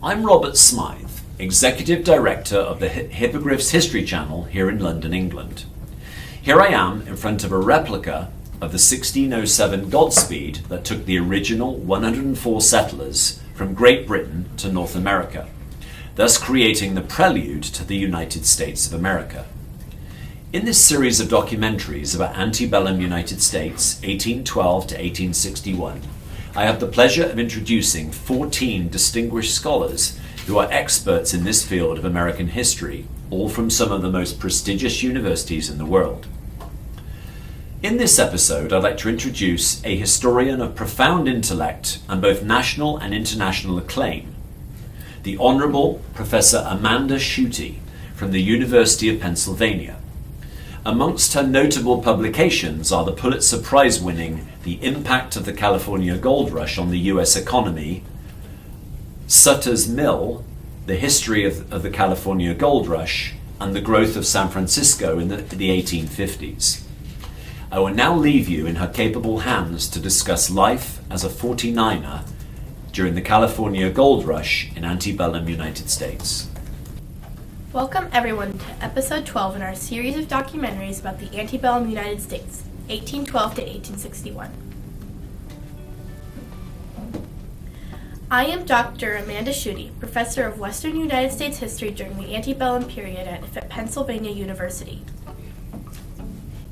I'm Robert Smythe, Executive Director of the Hippogriffs History Channel here in London, England. Here I am in front of a replica of the 1607 Godspeed that took the original 104 settlers from Great Britain to North America, thus creating the prelude to the United States of America. In this series of documentaries about antebellum United States, 1812 to 1861, I have the pleasure of introducing 14 distinguished scholars who are experts in this field of American history, all from some of the most prestigious universities in the world. In this episode, I'd like to introduce a historian of profound intellect and both national and international acclaim, the Honorable Professor Amanda Schutte from the University of Pennsylvania. Amongst her notable publications are the Pulitzer Prize-winning The Impact of the California Gold Rush on the U.S. Economy, Sutter's Mill, The History of the California Gold Rush, and the Growth of San Francisco in the 1850s. I will now leave you in her capable hands to discuss life as a 49er during the California Gold Rush in antebellum United States. Welcome everyone to episode 12 in our series of documentaries about the antebellum United States, 1812 to 1861. I am Dr. Amanda Schutte, Professor of Western United States History during the antebellum period at Pennsylvania University.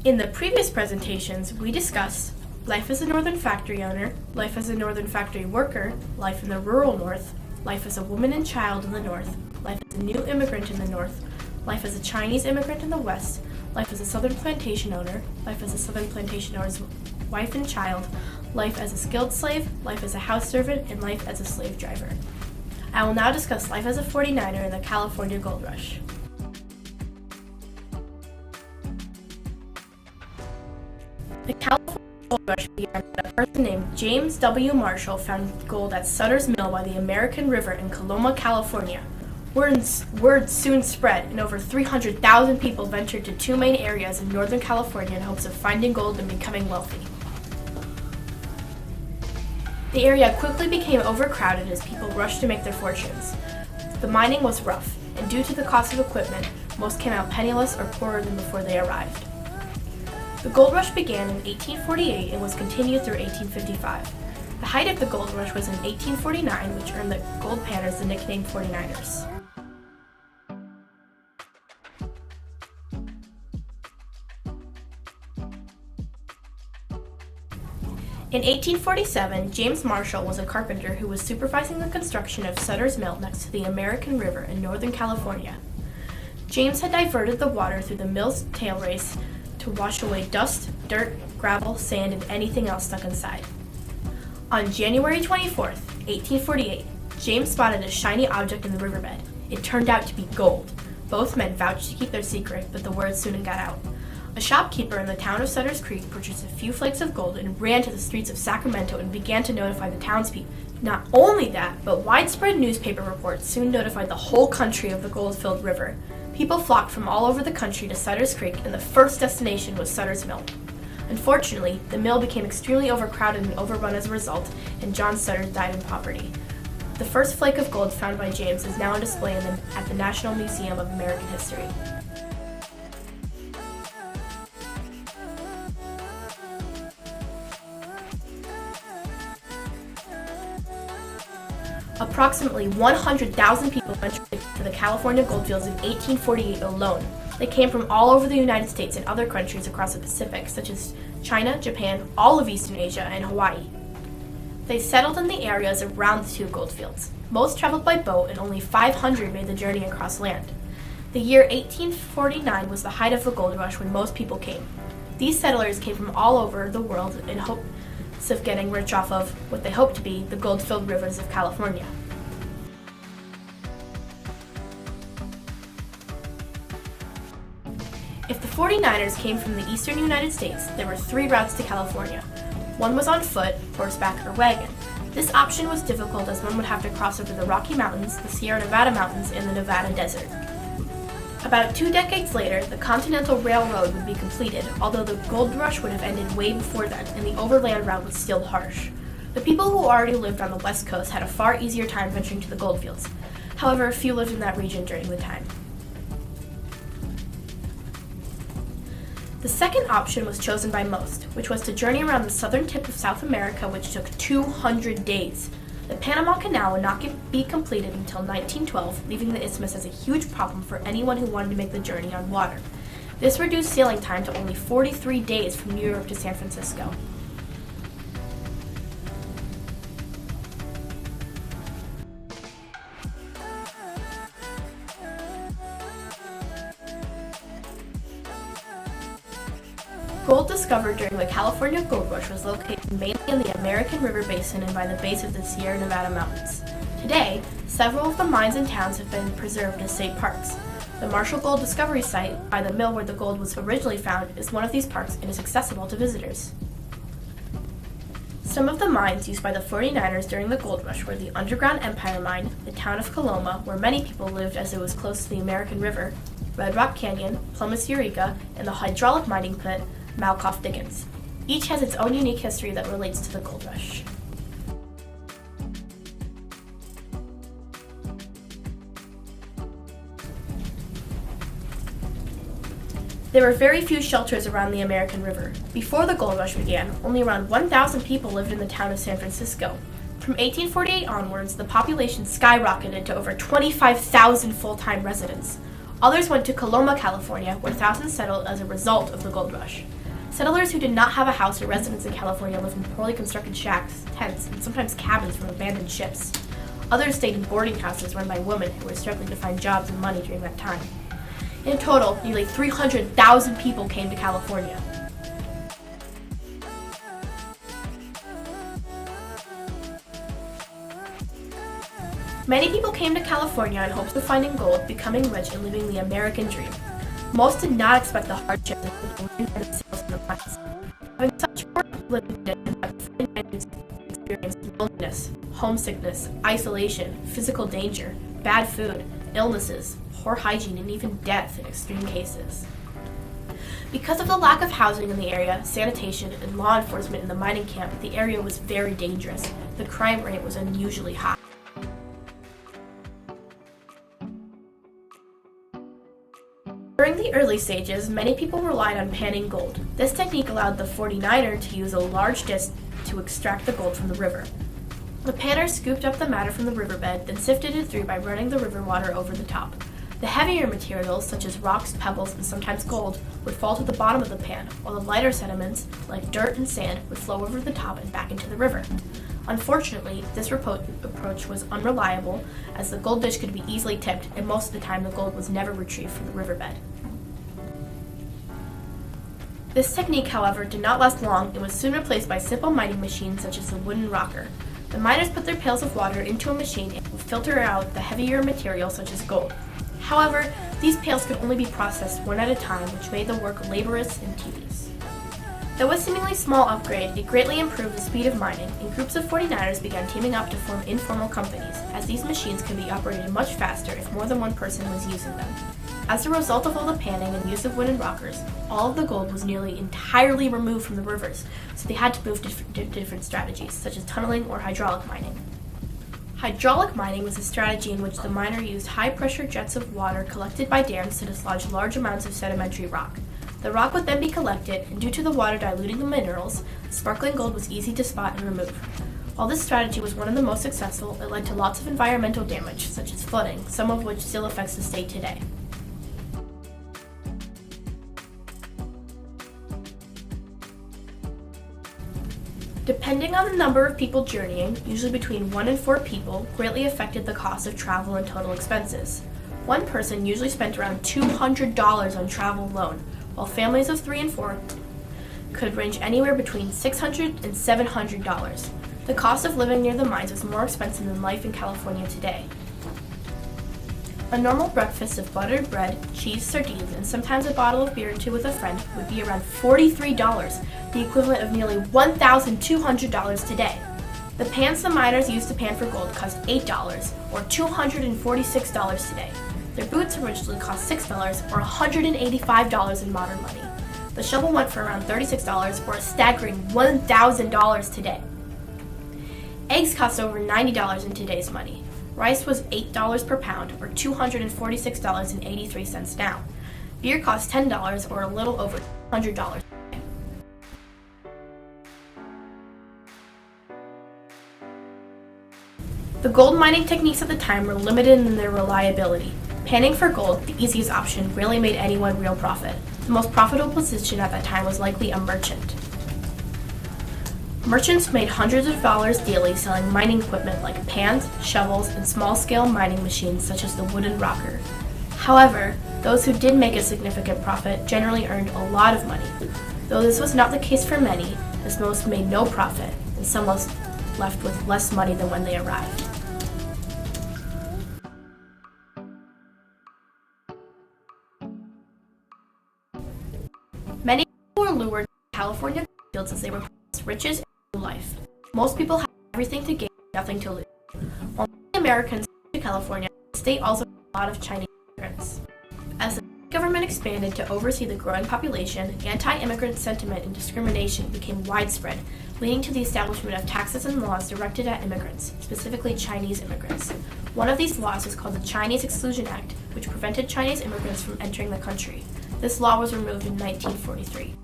In the previous presentations, we discussed life as a northern factory owner, life as a northern factory worker, life in the rural north, life as a woman and child in the north, life as a new immigrant in the north, life as a Chinese immigrant in the west, life as a southern plantation owner, life as a southern plantation owner's wife and child, life as a skilled slave, life as a house servant, and life as a slave driver. I will now discuss life as a 49er in the California Gold Rush. The California Gold Rush began when a person named James W. Marshall found gold at Sutter's Mill by the American River in Coloma, California. Word soon spread, and over 300,000 people ventured to two main areas in Northern California in hopes of finding gold and becoming wealthy. The area quickly became overcrowded as people rushed to make their fortunes. The mining was rough, and due to the cost of equipment, most came out penniless or poorer than before they arrived. The gold rush began in 1848 and was continued through 1855. The height of the gold rush was in 1849, which earned the gold panners the nickname 49ers. In 1847, James Marshall was a carpenter who was supervising the construction of Sutter's Mill next to the American River in Northern California. James had diverted the water through the mill's tail race to wash away dust, dirt, gravel, sand, and anything else stuck inside. On January 24th, 1848, James spotted a shiny object in the riverbed. It turned out to be gold. Both men vouched to keep their secret, but the word soon got out. A shopkeeper in the town of Sutter's Creek purchased a few flakes of gold and ran to the streets of Sacramento and began to notify the townspeople. Not only that, but widespread newspaper reports soon notified the whole country of the gold-filled river. People flocked from all over the country to Sutter's Creek, and the first destination was Sutter's Mill. Unfortunately, the mill became extremely overcrowded and overrun as a result, and John Sutter died in poverty. The first flake of gold found by James is now on display at the National Museum of American History. Approximately 100,000 people ventured to the California goldfields in 1848 alone. They came from all over the United States and other countries across the Pacific, such as China, Japan, all of Eastern Asia, and Hawaii. They settled in the areas around the two goldfields. Most traveled by boat, and only 500 made the journey across land. The year 1849 was the height of the gold rush when most people came. These settlers came from all over the world in hopes of getting rich off of what they hoped to be the gold-filled rivers of California. If the 49ers came from the eastern United States, there were three routes to California. One was on foot, horseback, or wagon. This option was difficult as one would have to cross over the Rocky Mountains, the Sierra Nevada Mountains, and the Nevada Desert. About 2 decades later, the Continental Railroad would be completed, although the gold rush would have ended way before then, and the overland route was still harsh. The people who already lived on the West Coast had a far easier time venturing to the goldfields. However, few lived in that region during the time. The second option was chosen by most, which was to journey around the southern tip of South America, which took 200 days. The Panama Canal would not be completed until 1912, leaving the isthmus as a huge problem for anyone who wanted to make the journey on water. This reduced sailing time to only 43 days from New York to San Francisco. Gold discovered during the California Gold Rush was located mainly in the American River Basin and by the base of the Sierra Nevada mountains. Today, several of the mines and towns have been preserved as state parks. The Marshall Gold Discovery Site, by the mill where the gold was originally found, is one of these parks and is accessible to visitors. Some of the mines used by the 49ers during the Gold Rush were the Underground Empire Mine, the town of Coloma, where many people lived as it was close to the American River, Red Rock Canyon, Plymouth Eureka, and the hydraulic mining pit, Malkoff Diggins. Each has its own unique history that relates to the Gold Rush. There were very few shelters around the American River. Before the Gold Rush began, only around 1,000 people lived in the town of San Francisco. From 1848 onwards, the population skyrocketed to over 25,000 full-time residents. Others went to Coloma, California, where thousands settled as a result of the Gold Rush. Settlers who did not have a house or residence in California lived in poorly constructed shacks, tents, and sometimes cabins from abandoned ships. Others stayed in boarding houses run by women who were struggling to find jobs and money during that time. In total, nearly 300,000 people came to California. Many people came to California in hopes of finding gold, becoming rich, and living the American dream. Most did not expect the hardships of living by themselves in the mines. Having such poor living conditions, experienced loneliness, homesickness, isolation, physical danger, bad food, illnesses, poor hygiene, and even death in extreme cases. Because of the lack of housing in the area, sanitation, and law enforcement in the mining camp, the area was very dangerous. The crime rate was unusually high. During the early stages, many people relied on panning gold. This technique allowed the 49er to use a large disc to extract the gold from the river. The panner scooped up the matter from the riverbed, then sifted it through by running the river water over the top. The heavier materials, such as rocks, pebbles, and sometimes gold, would fall to the bottom of the pan, while the lighter sediments, like dirt and sand, would flow over the top and back into the river. Unfortunately, this approach was unreliable, as the gold dish could be easily tipped, and most of the time the gold was never retrieved from the riverbed. This technique, however, did not last long and was soon replaced by simple mining machines such as the wooden rocker. The miners put their pails of water into a machine and would filter out the heavier material such as gold. However, these pails could only be processed one at a time, which made the work laborious and tedious. Though a seemingly small upgrade, it greatly improved the speed of mining, and groups of 49ers began teaming up to form informal companies, as these machines could be operated much faster if more than one person was using them. As a result of all the panning and use of wooden rockers, all of the gold was nearly entirely removed from the rivers, so they had to move to different strategies, such as tunneling or hydraulic mining. Hydraulic mining was a strategy in which the miner used high-pressure jets of water collected by dams to dislodge large amounts of sedimentary rock. The rock would then be collected, and due to the water diluting the minerals, sparkling gold was easy to spot and remove. While this strategy was one of the most successful, it led to lots of environmental damage, such as flooding, some of which still affects the state today. Depending on the number of people journeying, usually between 1 and 4 people, greatly affected the cost of travel and total expenses. One person usually spent around $200 on travel alone, while families of 3 and 4 could range anywhere between $600 and $700. The cost of living near the mines was more expensive than life in California today. A normal breakfast of buttered bread, cheese, sardines, and sometimes a bottle of beer or two with a friend would be around $43, the equivalent of nearly $1,200 today. The pans the miners used to pan for gold cost $8, or $246 today. Their boots originally cost $6, or $185 in modern money. The shovel went for around $36, or a staggering $1,000 today. Eggs cost over $90 in today's money. Rice was $8 per pound, or $246.83 now. Beer cost $10, or a little over $100. The gold mining techniques at the time were limited in their reliability. Panning for gold, the easiest option, rarely made anyone real profit. The most profitable position at that time was likely a merchant. Merchants made hundreds of dollars daily selling mining equipment like pans, shovels, and small-scale mining machines such as the wooden rocker. However, those who did make a significant profit generally earned a lot of money. Though this was not the case for many, as most made no profit, and some was left with less money than when they arrived. Many people were lured to California fields as they were promised riches and new life. Most people had everything to gain, nothing to lose. While many Americans moved to California, the state also had a lot of Chinese immigrants. As the government expanded to oversee the growing population, anti-immigrant sentiment and discrimination became widespread, leading to the establishment of taxes and laws directed at immigrants, specifically Chinese immigrants. One of these laws was called the Chinese Exclusion Act, which prevented Chinese immigrants from entering the country. This law was removed in 1943.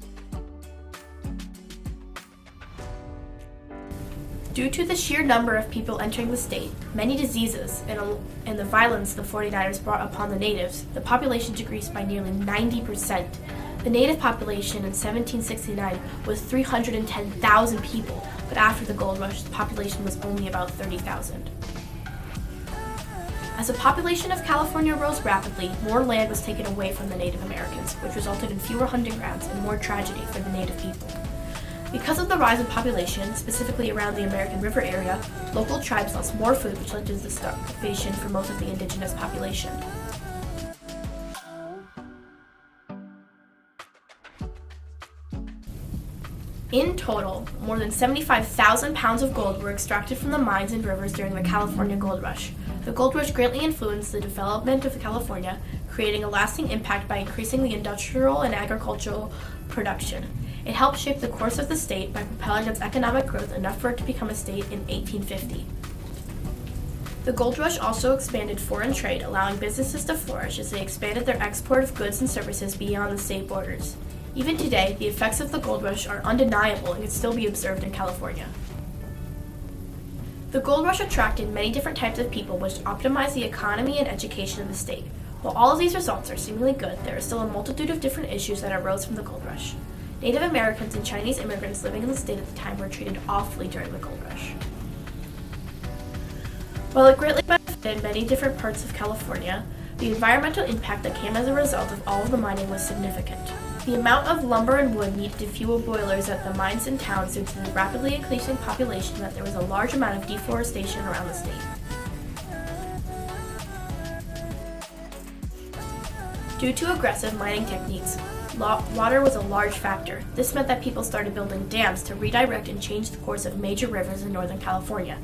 Due to the sheer number of people entering the state, many diseases, and the violence the 49ers brought upon the natives, the population decreased by nearly 90%. The native population in 1769 was 310,000 people, but after the gold rush, the population was only about 30,000. As the population of California rose rapidly, more land was taken away from the Native Americans, which resulted in fewer hunting grounds and more tragedy for the native people. Because of the rise in population, specifically around the American River area, local tribes lost more food, which led to the starvation for most of the indigenous population. In total, more than 75,000 pounds of gold were extracted from the mines and rivers during the California Gold Rush. The gold rush greatly influenced the development of California, creating a lasting impact by increasing the industrial and agricultural production. It helped shape the course of the state by propelling its economic growth enough for it to become a state in 1850. The gold rush also expanded foreign trade, allowing businesses to flourish as they expanded their export of goods and services beyond the state borders. Even today, the effects of the gold rush are undeniable and can still be observed in California. The gold rush attracted many different types of people, which optimized the economy and education of the state. While all of these results are seemingly good, there are still a multitude of different issues that arose from the gold rush. Native Americans and Chinese immigrants living in the state at the time were treated awfully during the gold rush. While it greatly benefited many different parts of California, the environmental impact that came as a result of all of the mining was significant. The amount of lumber and wood needed to fuel boilers at the mines and towns due to the rapidly increasing population meant there was a large amount of deforestation around the state. Due to aggressive mining techniques, water was a large factor. This meant that people started building dams to redirect and change the course of major rivers in Northern California.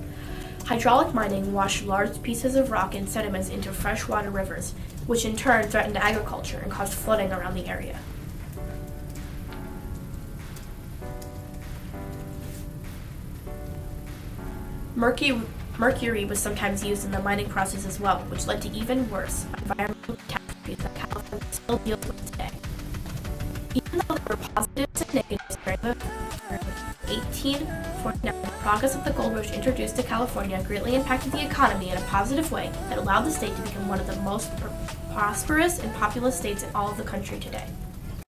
Hydraulic mining washed large pieces of rock and sediments into freshwater rivers, which in turn threatened agriculture and caused flooding around the area. Mercury was sometimes used in the mining process as well, which led to even worse environmental catastrophes that California still deals with today. Even though there were positives and negatives during the 1849, the progress of the gold rush introduced to California greatly impacted the economy in a positive way that allowed the state to become one of the most prosperous and populous states in all of the country today.